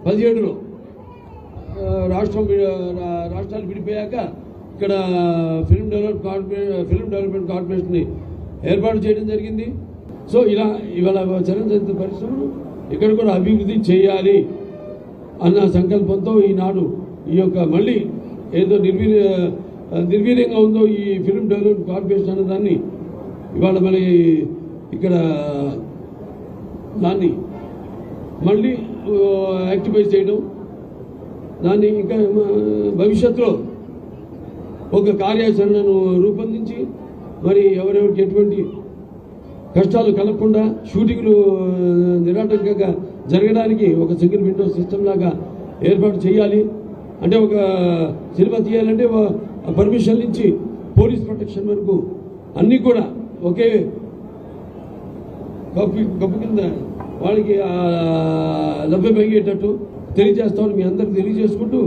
17లో రాష్ట్రాలు విడిపోయాక ఇక్కడ film development కార్పొరేషన్ని ఏర్పాటు చేయడం జరిగింది. సో ఇవాళ చలనచిత్ర పరిశ్రమను ఇక్కడ కూడా అభివృద్ధి చేయాలి అన్న సంకల్పంతో ఈనాడు ఈ యొక్క మళ్ళీ ఏదో నిర్వీర్యంగా ఉందో ఈ ఫిల్మ్ డెవలప్మెంట్ కార్పొరేషన్ అనే దాన్ని ఇవాళ మళ్ళీ ఇక్కడ దాన్ని మళ్ళీ యాక్టివైజ్ చేయడం, దాన్ని ఇంకా భవిష్యత్తులో ఒక కార్యాచరణను రూపొందించి మరి ఎవరెవరికి ఎటువంటి కష్టాలు కలగకుండా షూటింగ్లు నిరాటంకంగా జరగడానికి ఒక సింగిల్ విండో సిస్టమ్ లాగా ఏర్పాటు చేయాలి. అంటే ఒక సినిమా తీయాలంటే పర్మిషన్ నుంచి పోలీస్ ప్రొటెక్షన్ వరకు అన్నీ కూడా ఒకే కప్పు కింద వాళ్ళకి లభ్యమయ్యేటట్టు తెలియజేస్తామని మీ అందరికి తెలియజేసుకుంటూ